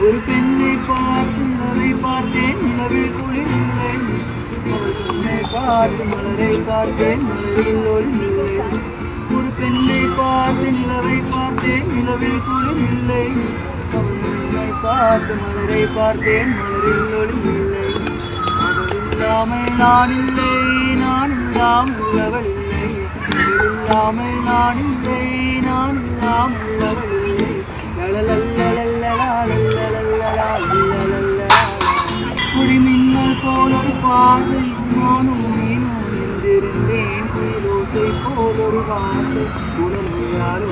ஒரு பெண்ணை பார்த்து நிலவை பார்த்தேன் நிலவில் குளிரில்லை அவள் பெண்ணை பார்த்து மலரை பார்த்தேன் மலரில் ஒளியில்லை ஒரு பெண்ணை பார்த்து நிலவை பார்த்தேன் நிலவில் குளிரில்லை அவள் பெண்ணை பார்த்து மலரை பார்த்தேன் மலரில் ஒளியில்லை அவள் இல்லாமல் நான் இல்லை நான் இல்லாமல் அவள் இல்லை அவள் இல்லாமல் நான் இல்லை நான் இல்லாமல் அவள் இல்லை குடிமின்னல் போல் ஒரு பார்வை நானும் நீனும் நின்றிருந்தேன் குயிலோசை போல் ஒரு வார்த்தை உடமையாரோ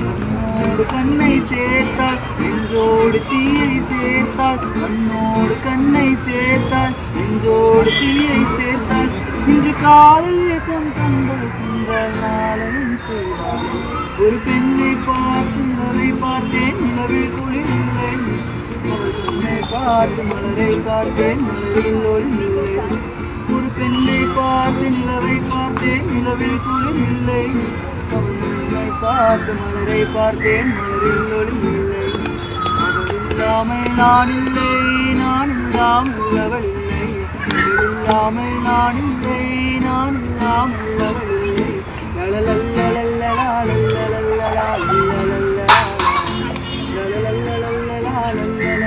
கண்ணோடு கண்ணை சேர்த்தாள் நெஞ்சோடு தீயை சேர்த்தாள் கண்ணோடு கண்ணை சேர்த்தாள் நெஞ்சோடு தீயை சேர்த்தாள் இன்று காதல் இயக்கம் கண்கள் சென்றால் நாளையும் செய்வாள் ஒரு பெண்ணை பார்த்து நிலவை பார்த்தேன் நிலவில் குளிரில்லை அவள் பெண்ணை பார்த்து மலரை பார்த்தேன் மலரில் ஒளியில்லை ஒரு பெண்ணை பார்த்து நிலவை பார்த்தேன் நிலவில் குளிரில்லை அவள் பெண்ணை பார்த்து மலரை பார்த்தேன் மலரில் ஒளியில்லை அவள் இல்லாமல் நான் இல்லை நான் இல்லாமல் அவள் இல்லை அவள் இல்லாமல் நான் இல்லை நான் இல்லாமல் அவள் இல்லை la la la la